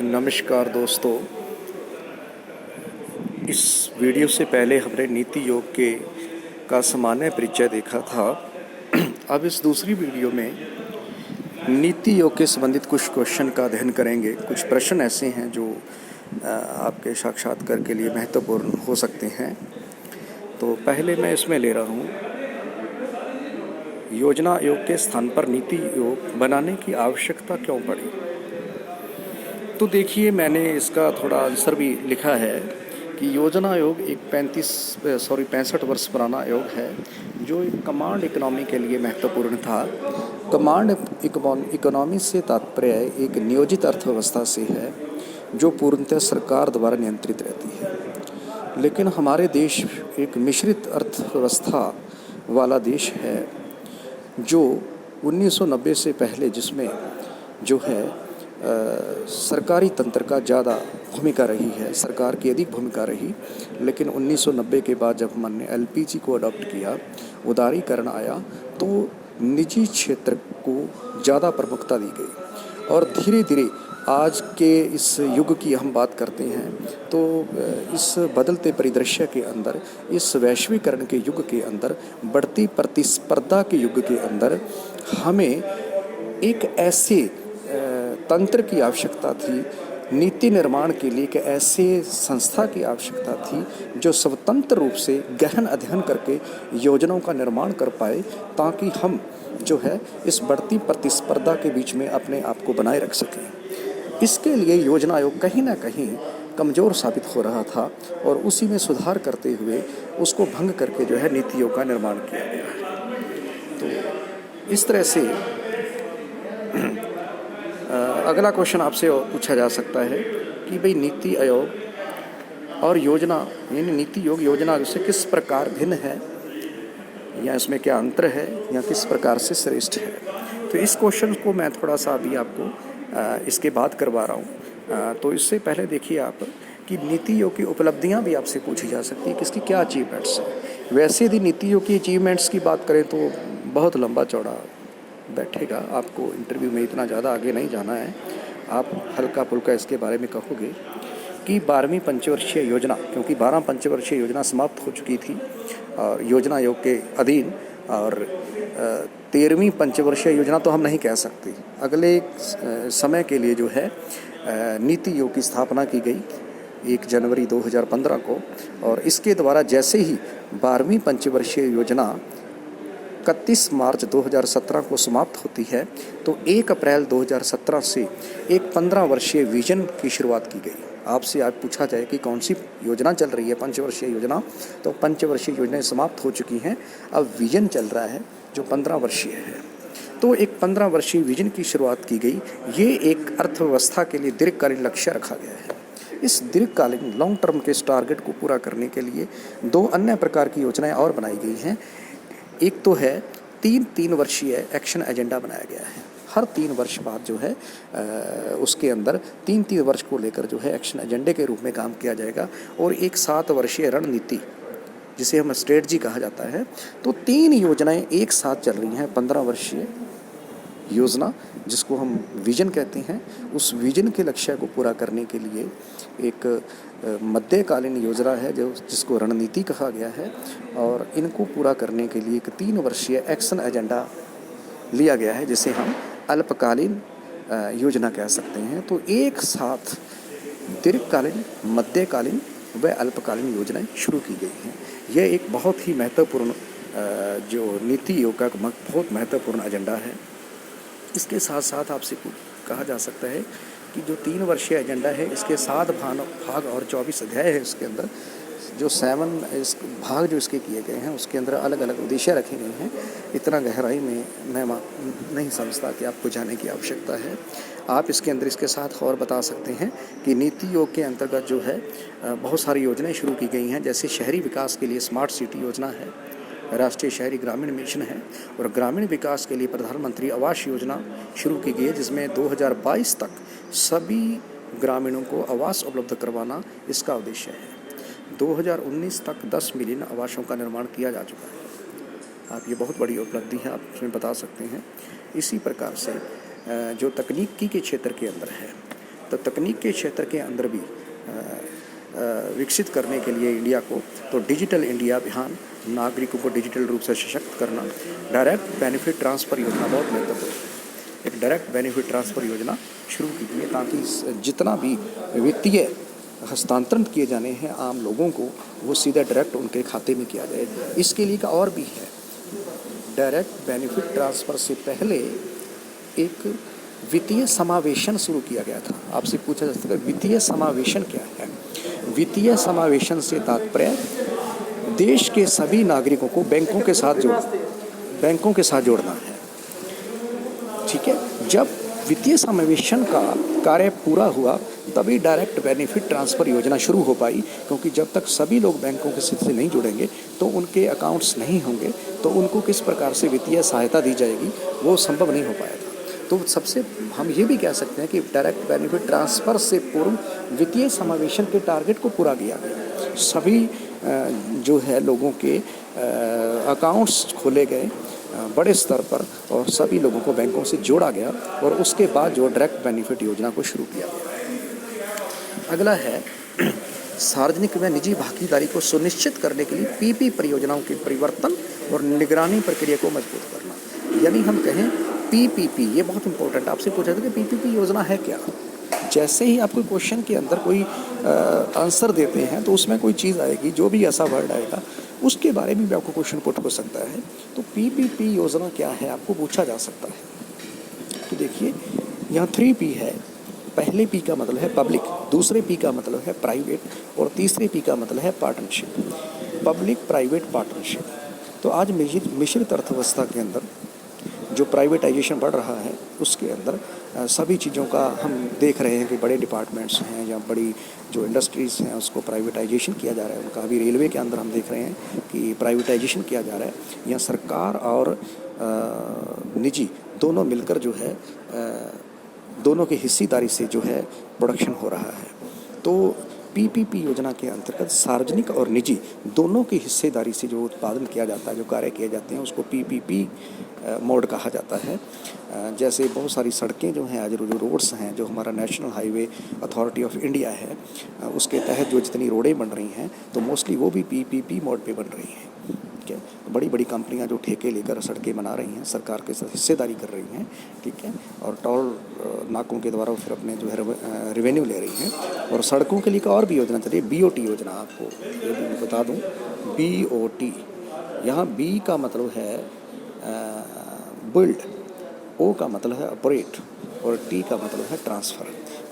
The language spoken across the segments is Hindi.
नमस्कार दोस्तों। इस वीडियो से पहले हमने नीति योग के का सामान्य परिचय देखा था। अब इस दूसरी वीडियो में नीति योग के संबंधित कुछ क्वेश्चन का अध्ययन करेंगे। कुछ प्रश्न ऐसे हैं जो आपके साक्षात्कार के लिए महत्वपूर्ण हो सकते हैं। तो पहले मैं इसमें ले रहा हूँ, योजना योग के स्थान पर नीति योग बनाने की आवश्यकता क्यों पड़ी। तो देखिए, मैंने इसका थोड़ा आंसर भी लिखा है कि योजना योग एक 65 वर्ष पुराना योग है जो एक कमांड इकोनॉमी के लिए महत्वपूर्ण था। कमांड इकोनॉमी से तात्पर्य एक नियोजित अर्थव्यवस्था से है जो पूर्णतः सरकार द्वारा नियंत्रित रहती है। लेकिन हमारे देश एक मिश्रित अर्थव्यवस्था वाला देश है जो 1990 से पहले, जिसमें जो है सरकारी तंत्र का ज़्यादा भूमिका रही है, सरकार की अधिक भूमिका रही। लेकिन 1990 के बाद जब हमने LPG को अडॉप्ट किया, उदारीकरण आया, तो निजी क्षेत्र को ज़्यादा प्रमुखता दी गई। और धीरे धीरे आज के इस युग की हम बात करते हैं तो इस बदलते परिदृश्य के अंदर, इस वैश्वीकरण के युग के अंदर, बढ़ती प्रतिस्पर्धा के युग के अंदर हमें एक ऐसे तंत्र की आवश्यकता थी, नीति निर्माण के लिए एक ऐसे संस्था की आवश्यकता थी जो स्वतंत्र रूप से गहन अध्ययन करके योजनाओं का निर्माण कर पाए, ताकि हम जो है इस बढ़ती प्रतिस्पर्धा के बीच में अपने आप को बनाए रख सकें। इसके लिए योजना आयोग कहीं ना कहीं कमज़ोर साबित हो रहा था और उसी में सुधार करते हुए उसको भंग करके जो है नीतियों का निर्माण किया गया है। तो इस तरह से अगला क्वेश्चन आपसे पूछा जा सकता है कि भाई नीति आयोग और योजना, यानी नीति योग योजना से किस प्रकार भिन्न है, या इसमें क्या अंतर है, या किस प्रकार से श्रेष्ठ है। तो इस क्वेश्चन को मैं थोड़ा सा अभी आपको इसके बाद करवा रहा हूँ। तो इससे पहले देखिए आप कि नीति योग की उपलब्धियाँ भी आपसे पूछी जा सकती है कि इसकी क्या अचीवमेंट्स हैं। वैसे यदि नीति योग की अचीवमेंट्स की बात करें तो बहुत लंबा चौड़ा बैठेगा, आपको इंटरव्यू में इतना ज़्यादा आगे नहीं जाना है। आप हल्का फुल्का इसके बारे में कहोगे कि 12वीं पंचवर्षीय योजना, क्योंकि 12 पंचवर्षीय योजना समाप्त हो चुकी थी और योजना योग के अधीन, और 13वीं पंचवर्षीय योजना तो हम नहीं कह सकते। अगले समय के लिए जो है नीति योग की स्थापना की गई 1 जनवरी 2015 को, और इसके द्वारा जैसे ही 12वीं पंचवर्षीय योजना 31 मार्च 2017 को समाप्त होती है, तो 1 अप्रैल 2017 से एक 15 वर्षीय विजन की शुरुआत की गई। आपसे आज पूछा जाए कि कौन सी योजना चल रही है पंचवर्षीय योजना, तो पंचवर्षीय योजनाएं समाप्त हो चुकी हैं, अब विजन चल रहा है जो 15 वर्षीय है। तो एक 15 वर्षीय विजन की शुरुआत की गई। ये एक अर्थव्यवस्था के लिए दीर्घकालीन लक्ष्य रखा गया है। इस दीर्घकालीन लॉन्ग टर्म के इस टारगेट को पूरा करने के लिए 2 अन्य प्रकार की योजनाएं और बनाई गई हैं। एक तो है 3 वर्षीय एक्शन एजेंडा बनाया गया है। हर 3 वर्ष बाद जो है उसके अंदर 3 वर्ष को लेकर जो है एक्शन एजेंडे के रूप में काम किया जाएगा, और एक 7 वर्षीय रणनीति, जिसे हम स्ट्रेटजी कहा जाता है। तो 3 योजनाएं एक साथ चल रही हैं। 15 वर्षीय योजना, जिसको हम विजन कहते हैं, उस विजन के लक्ष्य को पूरा करने के लिए एक मध्यकालीन योजना है जिसको रणनीति कहा गया है, और इनको पूरा करने के लिए एक 3 वर्षीय एक्शन एजेंडा लिया गया है, जिसे हम अल्पकालीन योजना कह सकते हैं। तो एक साथ दीर्घकालीन, मध्यकालीन व अल्पकालीन योजनाएं शुरू की गई हैं। यह एक बहुत ही महत्वपूर्ण जो नीति योग का बहुत महत्वपूर्ण एजेंडा है। इसके साथ साथ आपसे कहा जा सकता है कि जो 3 वर्षीय एजेंडा है, इसके 7 भाग और 24 अध्याय है। इसके अंदर जो 7 भाग जो इसके किए गए हैं, उसके अंदर अलग अलग उद्देश्य रखे गए हैं। इतना गहराई में मैं नहीं समझता कि आपको जाने की आवश्यकता है। आप इसके अंदर इसके साथ और बता सकते हैं कि नीति योग के अंतर्गत जो है बहुत सारी योजनाएं शुरू की गई हैं। जैसे शहरी विकास के लिए स्मार्ट सिटी योजना है, राष्ट्रीय शहरी ग्रामीण मिशन है, और ग्रामीण विकास के लिए प्रधानमंत्री आवास योजना शुरू की गई है, जिसमें 2022 तक सभी ग्रामीणों को आवास उपलब्ध करवाना इसका उद्देश्य है। 2019 तक 10 मिलियन आवासों का निर्माण किया जा चुका है। आप ये बहुत बड़ी उपलब्धि है, आप इसमें बता सकते हैं। इसी प्रकार से जो तकनीकी के क्षेत्र के अंदर है, तो तकनीक के क्षेत्र के अंदर भी विकसित करने के लिए इंडिया को, तो डिजिटल इंडिया अभियान, नागरिकों को डिजिटल रूप से सशक्त करना, डायरेक्ट बेनिफिट ट्रांसफ़र योजना बहुत महत्वपूर्ण है। एक डायरेक्ट बेनिफिट ट्रांसफ़र योजना शुरू कीजिए ताकि जितना भी वित्तीय हस्तांतरण किए जाने हैं आम लोगों को, वो सीधा डायरेक्ट उनके खाते में किया जाए। इसके लिए का और भी है, डायरेक्ट बेनिफिट ट्रांसफ़र से पहले एक वित्तीय समावेशन शुरू किया गया था। आपसे पूछा जा सकता है वित्तीय समावेशन क्या है? वित्तीय समावेशन से तात्पर्य देश के सभी नागरिकों को बैंकों के साथ जोड़ना है। ठीक है, जब वित्तीय समावेशन का कार्य पूरा हुआ तभी डायरेक्ट बेनिफिट ट्रांसफ़र योजना शुरू हो पाई, क्योंकि जब तक सभी लोग बैंकों के से नहीं जुड़ेंगे तो उनके अकाउंट्स नहीं होंगे, तो उनको किस प्रकार से वित्तीय सहायता दी जाएगी वो संभव नहीं हो पाया था। तो सबसे हम ये भी कह सकते हैं कि डायरेक्ट बेनिफिट ट्रांसफ़र से पूर्व वित्तीय समावेशन के टारगेट को पूरा किया गया। सभी जो है लोगों के अकाउंट्स खोले गए बड़े स्तर पर और सभी लोगों को बैंकों से जोड़ा गया और उसके बाद जो डायरेक्ट बेनिफिट योजना को शुरू किया गया। अगला है सार्वजनिक व निजी भागीदारी को सुनिश्चित करने के लिए पीपी परियोजनाओं के परिवर्तन और निगरानी प्रक्रिया को मजबूत करना। यानी हम कहें पीपीपी, ये बहुत इंपॉर्टेंट। आपसे पूछा था कि पीपीपी योजना है क्या। जैसे ही आपको क्वेश्चन के अंदर कोई आंसर देते हैं तो उसमें कोई चीज़ आएगी, जो भी ऐसा वर्ड आएगा उसके बारे में भी आपको क्वेश्चन पुट हो सकता है। तो पीपीपी योजना क्या है आपको पूछा जा सकता है। तो देखिए यहाँ 3P है। पहले P का मतलब है पब्लिक, दूसरे P का मतलब है प्राइवेट और तीसरे P का मतलब है पार्टनरशिप, पब्लिक प्राइवेट पार्टनरशिप। तो आज मिश्रित अर्थव्यवस्था के अंदर जो प्राइवेटाइजेशन बढ़ रहा है उसके अंदर सभी चीज़ों का हम देख रहे हैं कि बड़े डिपार्टमेंट्स हैं या बड़ी जो इंडस्ट्रीज़ हैं उसको प्राइवेटाइजेशन किया जा रहा है उनका। अभी रेलवे के अंदर हम देख रहे हैं कि प्राइवेटाइजेशन किया जा रहा है। यहाँ सरकार और निजी दोनों मिलकर जो है दोनों की हिस्सेदारी से जो है प्रोडक्शन हो रहा है। तो पीपीपी योजना के अंतर्गत सार्वजनिक और निजी दोनों की हिस्सेदारी से जो उत्पादन किया जाता है, जो कार्य किए जाते हैं उसको पीपीपी मोड कहा जाता है। जैसे बहुत सारी सड़कें जो हैं आज जो रोड्स हैं, जो हमारा national highway authority of India है उसके तहत जो जितनी रोडें बन रही हैं तो मोस्टली वो भी पीपीपी मोड पे बन रही हैं। ठीक है, बड़ी बड़ी कंपनियां जो ठेके लेकर सड़कें बना रही हैं, सरकार के साथ हिस्सेदारी कर रही हैं। ठीक है, और टोल नाकों के द्वारा फिर अपने जो है रेवेन्यू ले रही हैं। और सड़कों के लिए और भी योजना चल रही है, बीओटी योजना। आपको ये भी बता दूं, बीओटी, यहाँ बी का मतलब है बिल्ड, ओ का मतलब है ऑपरेट और टी का मतलब है ट्रांसफ़र।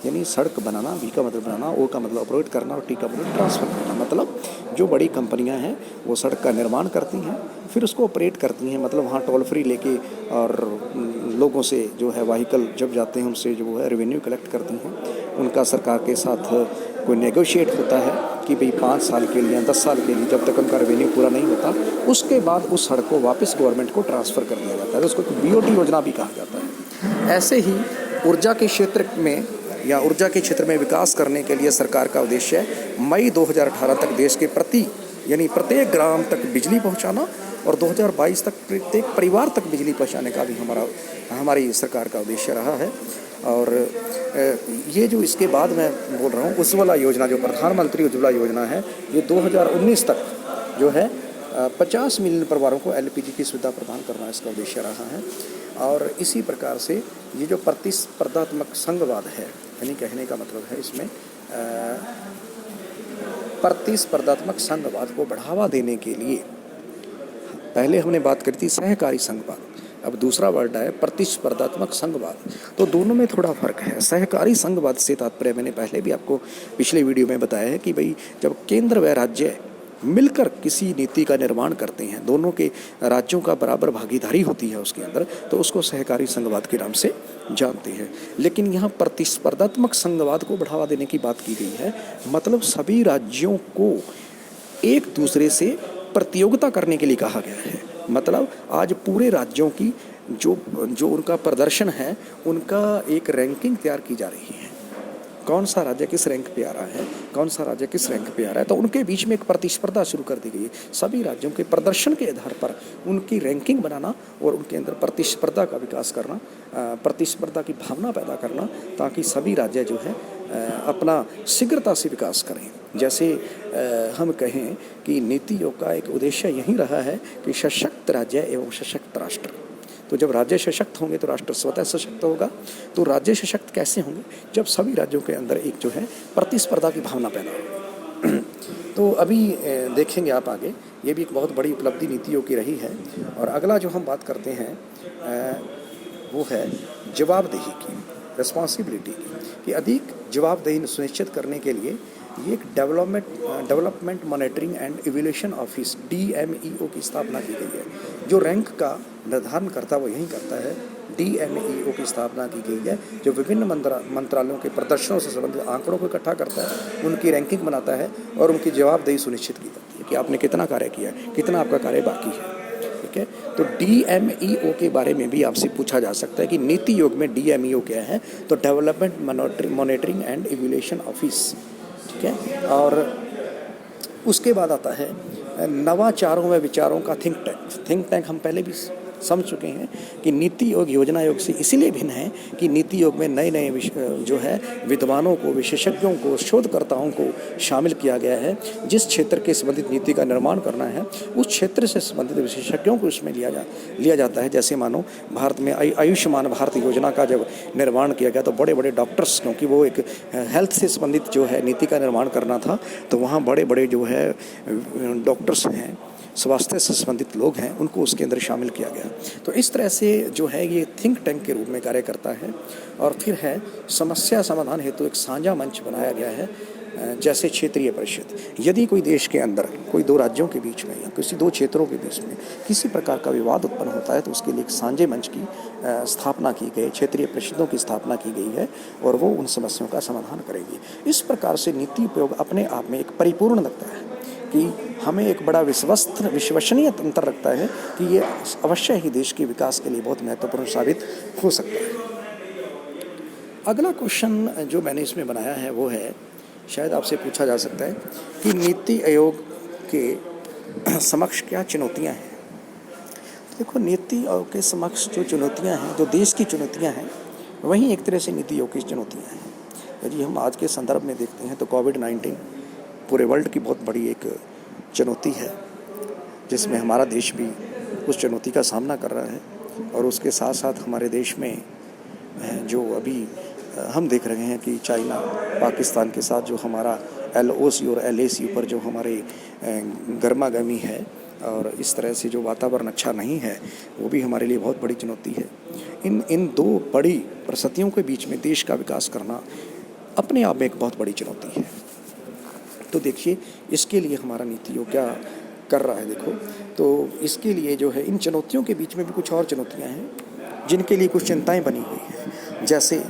यानी सड़क बनाना, बी का मतलब बनाना, ओ का मतलब ऑपरेट करना और टी का मतलब ट्रांसफ़र करना। मतलब जो बड़ी कंपनियां हैं वो सड़क का निर्माण करती हैं फिर उसको ऑपरेट करती हैं। मतलब वहाँ टोल फ्री लेके और लोगों से जो है व्हीकल जब जाते हैं उनसे जो है रेवेन्यू कलेक्ट करती हैं। उनका सरकार के साथ कोई नेगोशिएट होता है कि भाई 5 साल के लिए या 10 साल के लिए जब तक उनका रेवेन्यू पूरा नहीं होता उसके बाद उस सड़क को वापस गवर्नमेंट को ट्रांसफ़र कर दिया जाता है। उसको बीओटी योजना भी कहा जाता है। ऐसे ही ऊर्जा के क्षेत्र में या ऊर्जा के क्षेत्र में विकास करने के लिए सरकार का उद्देश्य है मई 2018 तक देश के प्रत्येक ग्राम तक बिजली पहुंचाना और 2022 तक प्रत्येक परिवार तक बिजली पहुंचाने का भी हमारी सरकार का उद्देश्य रहा है। और ये जो इसके बाद मैं बोल रहा हूँ उज्ज्वला योजना, जो प्रधानमंत्री उज्ज्वला योजना है, ये 2019 तक जो है 50 मिलियन परिवारों को एलपीजी की सुविधा प्रदान करना इसका उद्देश्य रहा है। और इसी प्रकार से ये जो प्रतिस्पर्धात्मक संघवाद है, यानी कहने का मतलब है इसमें प्रतिस्पर्धात्मक संघवाद को बढ़ावा देने के लिए पहले हमने बात करी थी सहकारी संघवाद, अब दूसरा वर्ड है प्रतिस्पर्धात्मक संघवाद। तो दोनों में थोड़ा फर्क है। सहकारी संघवाद से तात्पर्य मैंने पहले भी आपको पिछले वीडियो में बताया है कि भाई जब केंद्र व राज्य मिलकर किसी नीति का निर्माण करते हैं, दोनों के राज्यों का बराबर भागीदारी होती है उसके अंदर, तो उसको सहकारी संघवाद के नाम से जानते हैं। लेकिन यहाँ प्रतिस्पर्धात्मक संघवाद को बढ़ावा देने की बात की गई है। मतलब सभी राज्यों को एक दूसरे से प्रतियोगिता करने के लिए कहा गया है। मतलब आज पूरे राज्यों की जो उनका प्रदर्शन है उनका एक रैंकिंग तैयार की जा रही है। कौन सा राज्य किस रैंक पे आ रहा है, कौन सा राज्य किस रैंक पे आ रहा है, तो उनके बीच में एक प्रतिस्पर्धा शुरू कर दी गई है। सभी राज्यों के प्रदर्शन के आधार पर उनकी रैंकिंग बनाना और उनके अंदर प्रतिस्पर्धा का विकास करना, प्रतिस्पर्धा की भावना पैदा करना, ताकि सभी राज्य जो है अपना शीघ्रता से विकास करें। जैसे हम कहें कि नीति आयोग का एक उद्देश्य यही रहा है कि सशक्त राज्य एवं सशक्त राष्ट्र। तो जब राज्य सशक्त होंगे तो राष्ट्र स्वतः सशक्त होगा। तो राज्य सशक्त कैसे होंगे? जब सभी राज्यों के अंदर एक जो है प्रतिस्पर्धा की भावना पैदा होगी। तो अभी देखेंगे आप आगे, ये भी एक बहुत बड़ी उपलब्धि नीति आयोग की रही है। और अगला जो हम बात करते हैं वो है जवाबदेही की, रिस्पॉन्सिबिलिटी की, कि अधिक जवाबदेही सुनिश्चित करने के लिए ये एक development monitoring and evaluation office DMEO की स्थापना की गई है। जो रैंक का निर्धारण करता है वो यही करता है। DMEO की स्थापना की गई है जो विभिन्न मंत्रालयों के प्रदर्शनों से संबंधित आंकड़ों को इकट्ठा करता है, उनकी रैंकिंग बनाता है और उनकी जवाबदेही सुनिश्चित की जाती है कि आपने कितना कार्य किया है, कितना आपका कार्य बाकी है। ठीक है, तो DMEO के बारे में भी आपसे पूछा जा सकता है कि नीति आयोग में DMEO क्या है? तो development monitoring and evaluation office. ठीक है, और उसके बाद आता है नवाचारों व विचारों का थिंक टैंक हम पहले भी समझ चुके हैं कि नीति आयोग योजना आयोग से इसीलिए भिन्न है कि नीति आयोग में नए नए जो है विद्वानों को, विशेषज्ञों को, शोधकर्ताओं को शामिल किया गया है। जिस क्षेत्र के संबंधित नीति का निर्माण करना है उस क्षेत्र से संबंधित विशेषज्ञों को इसमें लिया जाता है। जैसे मानो भारत में आयुष्मान भारत योजना का जब निर्माण किया गया तो बड़े बड़े डॉक्टर्स, क्योंकि वो एक हेल्थ से संबंधित जो है नीति का निर्माण करना था, तो वहाँ बड़े बड़े जो है डॉक्टर्स हैं, स्वास्थ्य से संबंधित लोग हैं, उनको उसके अंदर शामिल किया गया। तो इस तरह से जो है ये थिंक टैंक के रूप में कार्य करता है। और फिर है समस्या समाधान हेतु एक साझा मंच बनाया गया है, जैसे क्षेत्रीय परिषद। यदि कोई देश के अंदर कोई दो राज्यों के बीच में या किसी दो क्षेत्रों के बीच में किसी प्रकार का विवाद उत्पन्न होता है तो उसके लिए एक साझे मंच की स्थापना की गई, क्षेत्रीय परिषदों की स्थापना की गई है और वो उन समस्याओं का समाधान करेगी। इस प्रकार से नीति उपयोग अपने आप में एक परिपूर्ण लगता है कि हमें एक बड़ा विश्वसनीय तंत्र रखता है कि ये अवश्य ही देश के विकास के लिए बहुत महत्वपूर्ण साबित हो सकता है। अगला क्वेश्चन जो मैंने इसमें बनाया है वो है, शायद आपसे पूछा जा सकता है कि नीति आयोग के समक्ष क्या चुनौतियां हैं। तो देखो, नीति आयोग के समक्ष जो चुनौतियां हैं, जो देश की चुनौतियां हैं, वहीं एक तरह से नीति आयोग की चुनौतियां हैं। यदि हम आज के संदर्भ में देखते हैं तो कोविड-19 पूरे वर्ल्ड की बहुत बड़ी एक चुनौती है, जिसमें हमारा देश भी उस चुनौती का सामना कर रहा है। और उसके साथ साथ हमारे देश में जो अभी हम देख रहे हैं कि चाइना, पाकिस्तान के साथ जो हमारा LOC और LAC पर जो हमारे गर्मागर्मी है और इस तरह से जो वातावरण अच्छा नहीं है, वो भी हमारे लिए बहुत बड़ी चुनौती है। इन दो बड़ी परिस्थितियों के बीच में देश का विकास करना अपने आप में एक बहुत बड़ी चुनौती है। तो देखिए, इसके लिए हमारा नीति आयोग क्या कर रहा है। देखो, तो इसके लिए जो है इन चुनौतियों के बीच में भी कुछ और चुनौतियां हैं जिनके लिए कुछ चिंताएं बनी हुई हैं। जैसे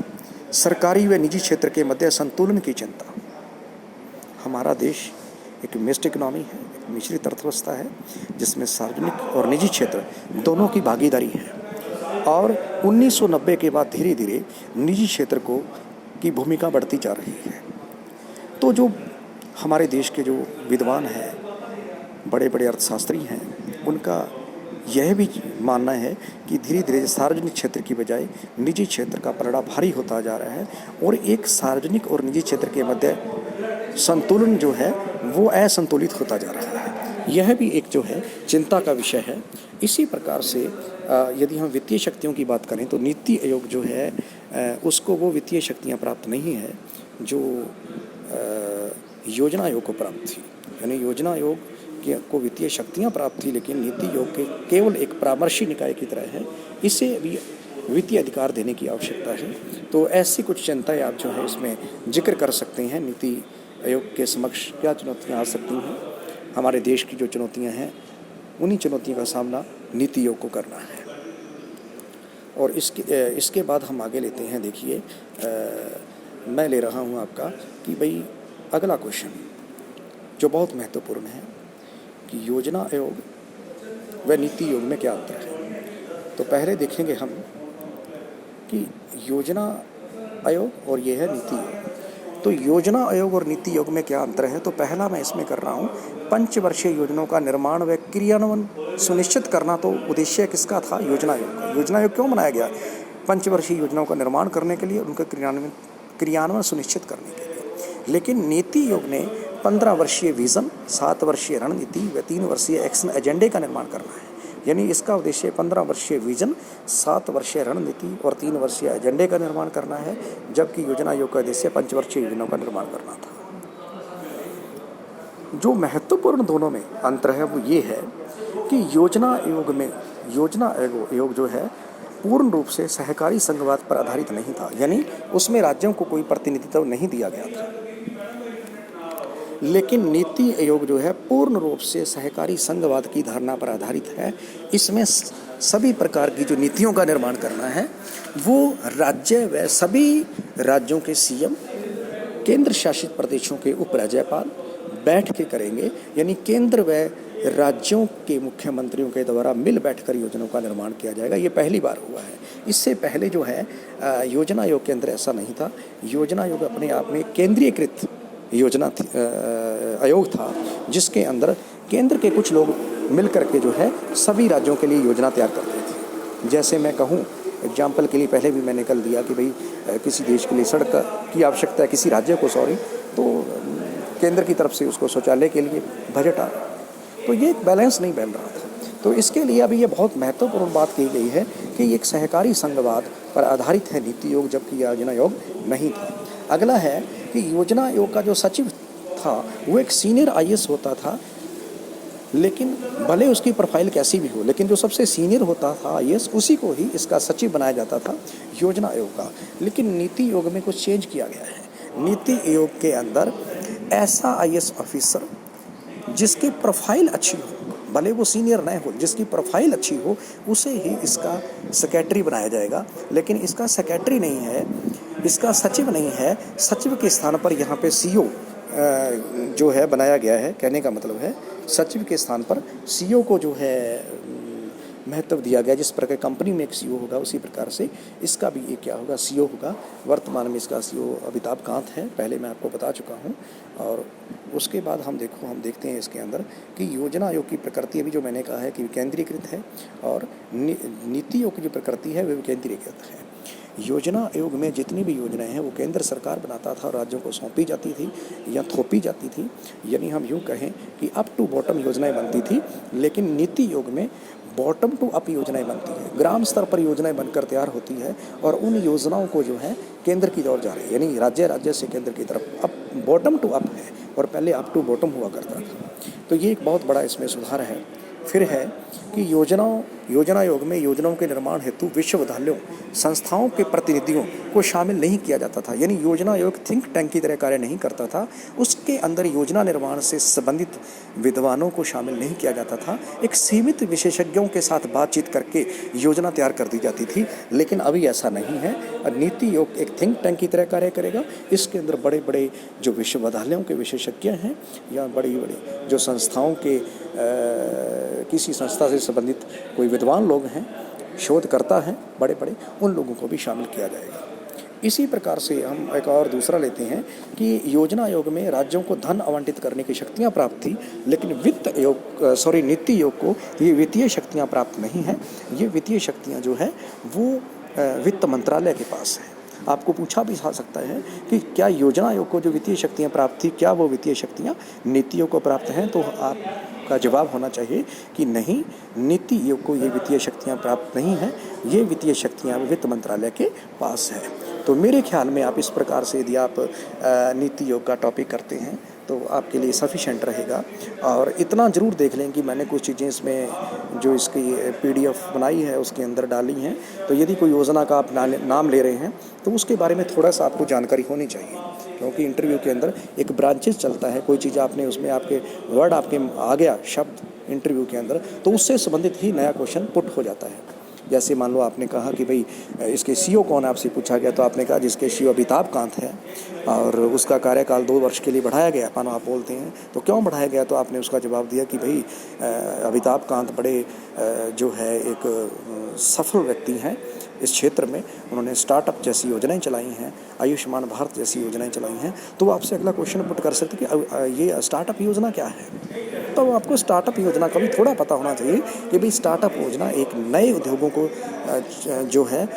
सरकारी व निजी क्षेत्र के मध्य संतुलन की चिंता। हमारा देश एक मिक्स्ड इकोनॉमी है, एक मिश्रित अर्थव्यवस्था है जिसमें सार्वजनिक और निजी क्षेत्र दोनों की भागीदारी है। और 1990 के बाद धीरे धीरे निजी क्षेत्र की भूमिका बढ़ती जा रही है। तो जो हमारे देश के जो विद्वान हैं, बड़े बड़े अर्थशास्त्री हैं, उनका यह भी मानना है कि धीरे धीरे सार्वजनिक क्षेत्र की बजाय निजी क्षेत्र का पलड़ा भारी होता जा रहा है और एक सार्वजनिक और निजी क्षेत्र के मध्य संतुलन जो है वो असंतुलित होता जा रहा है। यह भी एक जो है चिंता का विषय है। इसी प्रकार से यदि हम वित्तीय शक्तियों की बात करें तो नीति आयोग जो है उसको वो वित्तीय शक्तियाँ प्राप्त नहीं है जो योजना आयोग को प्राप्त थी। यानी योजना आयोग को वित्तीय शक्तियाँ प्राप्त थी, लेकिन नीति आयोग के केवल एक परामर्शी निकाय की तरह है। इसे भी वित्तीय अधिकार देने की आवश्यकता है। तो ऐसी कुछ चिंताएं आप जो है इसमें जिक्र कर सकते हैं। नीति आयोग के समक्ष क्या चुनौतियाँ आ सकती हैं। हमारे देश की जो चुनौतियाँ हैं उन्हीं चुनौतियों का सामना नीति आयोग को करना है। और इसके बाद हम आगे लेते हैं। देखिए, मैं ले रहा हूँ आपका कि भाई अगला क्वेश्चन जो बहुत महत्वपूर्ण है कि योजना आयोग व नीति आयोग में क्या अंतर है। तो पहले देखेंगे हम कि योजना आयोग और ये है नीति आयोग। तो योजना आयोग और नीति आयोग में क्या अंतर है। तो पहला मैं इसमें कर रहा हूँ, पंचवर्षीय योजनाओं का निर्माण व क्रियान्वयन सुनिश्चित करना। तो उद्देश्य किसका था? योजना आयोग का। योजना आयोग क्यों बनाया गया? पंचवर्षीय योजनाओं का निर्माण करने के लिए, उनका क्रियान्वयन क्रियान्वयन सुनिश्चित करने के लिए। लेकिन नीति आयोग ने 15 वर्षीय विज़न, 7 वर्षीय रणनीति व 3 वर्षीय एक्शन एजेंडे का निर्माण करना है। यानी इसका उद्देश्य 15 वर्षीय विजन, 7 वर्षीय रणनीति और 3 वर्षीय एजेंडे का निर्माण करना है, जबकि योजना आयोग का उद्देश्य 5 वर्षीय योजनाओं का निर्माण करना था। जो महत्वपूर्ण दोनों में अंतर है वो ये है कि योजना आयोग जो है पूर्ण रूप से सहकारी संघवाद पर आधारित नहीं था, यानी उसमें राज्यों को कोई प्रतिनिधित्व नहीं दिया गया था। लेकिन नीति आयोग जो है पूर्ण रूप से सहकारी संघवाद की धारणा पर आधारित है। इसमें सभी प्रकार की जो नीतियों का निर्माण करना है वो राज्य व सभी राज्यों के सीएम, केंद्र शासित प्रदेशों के उपराज्यपाल बैठ के करेंगे, यानी केंद्र व राज्यों के मुख्यमंत्रियों के द्वारा मिल बैठकर योजनाओं का निर्माण किया जाएगा। ये पहली बार हुआ है। इससे पहले जो है योजना आयोग के अंदर ऐसा नहीं था। योजना आयोग अपने आप में केंद्रीयकृत आयोग था, जिसके अंदर केंद्र के कुछ लोग मिल करके जो है सभी राज्यों के लिए योजना तैयार करते थे। जैसे मैं कहूँ एग्जाम्पल के लिए, पहले भी मैंने कल दिया कि भाई किसी देश के लिए सड़क की आवश्यकता है, किसी राज्य को तो केंद्र की तरफ से उसको शौचालय के लिए बजट आ रहा, तो ये एक बैलेंस नहीं बन रहा था। तो इसके लिए अभी ये बहुत महत्वपूर्ण बात की गई है कि एक सहकारी संघवाद पर आधारित है नीति आयोग, जबकि योजना आयोग नहीं था। अगला है कि योजना आयोग का जो सचिव था वो एक सीनियर आईएएस होता था, लेकिन भले उसकी प्रोफाइल कैसी भी हो, लेकिन जो सबसे सीनियर होता था आईएएस, उसी को ही इसका सचिव बनाया जाता था योजना आयोग का। लेकिन नीति आयोग में कुछ चेंज किया गया है। नीति आयोग के अंदर ऐसा आईएएस ऑफिसर जिसकी प्रोफाइल अच्छी हो, भले वो सीनियर न हो, जिसकी प्रोफाइल अच्छी हो, उसे ही इसका सेक्रेटरी बनाया जाएगा। लेकिन इसका सेक्रेटरी नहीं है, इसका सचिव नहीं है। सचिव के स्थान पर यहाँ पे सीईओ जो है बनाया गया है। कहने का मतलब है सचिव के स्थान पर सीईओ को जो है महत्व दिया गया। जिस प्रकार कंपनी में एक सीईओ होगा, उसी प्रकार से इसका भी एक क्या होगा, सीईओ होगा। वर्तमान में इसका सीईओ अमिताभ कांत है, पहले मैं आपको बता चुका हूँ। और उसके बाद हम देखते हैं इसके अंदर कि योजना आयोग की प्रकृति अभी जो मैंने कहा है कि केंद्रीकृत है, और नीति आयोग की जो प्रकृति है वह केंद्रीकृत है। योजना आयोग में जितनी भी योजनाएं हैं वो केंद्र सरकार बनाता था और राज्यों को सौंपी जाती थी या थोपी जाती थी। यानी हम यूँ कहें कि अप टू बॉटम योजनाएं बनती थी, लेकिन नीति आयोग में बॉटम टू अप योजनाएं बनती है। ग्राम स्तर पर योजनाएं बनकर तैयार होती है और उन योजनाओं को जो है केंद्र की ओर जा रही है, यानी राज्य से केंद्र की तरफ। अब बॉटम टू अप है और पहले अप टू बॉटम हुआ करता था। तो ये एक बहुत बड़ा इसमें सुधार है। फिर है कि योजना आयोग में योजनाओं के निर्माण हेतु विश्वविद्यालयों, संस्थाओं के प्रतिनिधियों को शामिल नहीं किया जाता था। यानी योजना आयोग थिंक टैंक की तरह कार्य नहीं करता था। उसके अंदर योजना निर्माण से संबंधित विद्वानों को शामिल नहीं किया जाता था। एक सीमित विशेषज्ञों के साथ बातचीत करके योजना तैयार कर दी जाती थी। लेकिन अभी ऐसा नहीं है। नीति आयोग एक थिंक टैंक की तरह कार्य करेगा। इसके अंदर बड़े बड़े जो विश्वविद्यालयों के विशेषज्ञ हैं या बड़ी बड़ी जो संस्थाओं के किसी संस्था से संबंधित कोई विद्वान लोग हैं, शोधकर्ता हैं बड़े बड़े, उन लोगों को भी शामिल किया जाएगा। इसी प्रकार से हम एक और दूसरा लेते हैं कि योजना आयोग में राज्यों को धन आवंटित करने की शक्तियां प्राप्त थी, लेकिन नीति आयोग को ये वित्तीय शक्तियां प्राप्त नहीं हैं। ये वित्तीय शक्तियां जो है वो वित्त मंत्रालय के पास है। आपको पूछा भी जा सकता है कि क्या योजना आयोग को जो वित्तीय शक्तियां प्राप्त थी, क्या वो वित्तीय शक्तियां नीति आयोग को प्राप्त हैं? तो आपका जवाब होना चाहिए कि नहीं, नीति आयोग को ये वित्तीय शक्तियां प्राप्त नहीं हैं। ये वित्तीय शक्तियां वित्त मंत्रालय के पास है। तो मेरे ख्याल में आप इस प्रकार से यदि आप नीति आयोग का टॉपिक करते हैं तो आपके लिए सफिशेंट रहेगा। और इतना ज़रूर देख लें कि मैंने कुछ चीज़ें इसमें जो इसकी PDF बनाई है उसके अंदर डाली हैं। तो यदि कोई योजना का आप नाम ले रहे हैं तो उसके बारे में थोड़ा सा आपको जानकारी होनी चाहिए, क्योंकि इंटरव्यू के अंदर एक ब्रांचेस चलता है। कोई चीज़ आपने उसमें आपके वर्ड आपके आ गया शब्द इंटरव्यू के अंदर, तो उससे संबंधित ही नया क्वेश्चन पुट हो जाता है। जैसे मान लो आपने कहा कि भाई इसके सीईओ कौन है, आपसे पूछा गया तो आपने कहा जिसके सीईओ अमिताभ कांत है और उसका कार्यकाल 2 वर्ष के लिए बढ़ाया गया, मानो आप बोलते हैं तो क्यों बढ़ाया गया, तो आपने उसका जवाब दिया कि भाई अमिताभ कांत बड़े जो है एक सफल व्यक्ति हैं इस क्षेत्र में उन्होंने स्टार्टअप जैसी योजनाएं चलाई हैं, आयुष्मान भारत जैसी योजनाएं चलाई हैं, तो वो आपसे अगला क्वेश्चन पुट कर सकते कि ये स्टार्टअप योजना क्या है। तो आपको स्टार्टअप योजना का भी थोड़ा पता होना चाहिए कि भाई स्टार्टअप योजना एक नए उद्योगों को जो है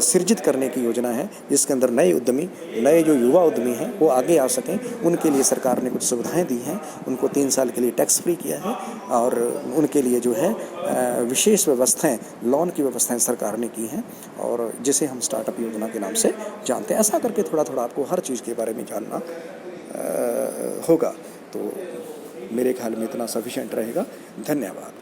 सृजित करने की योजना है, जिसके अंदर नए उद्यमी, नए जो युवा उद्यमी हैं वो आगे आ सकें। उनके लिए सरकार ने कुछ सुविधाएं दी हैं, उनको 3 साल के लिए टैक्स फ्री किया है और उनके लिए जो है विशेष व्यवस्थाएं, लोन की व्यवस्थाएं सरकार ने की हैं और जिसे हम स्टार्टअप योजना के नाम से जानते हैं। ऐसा करके थोड़ा थोड़ा आपको हर चीज़ के बारे में जानना होगा। तो मेरे ख्याल में इतना सफिशिएंट रहेगा। धन्यवाद।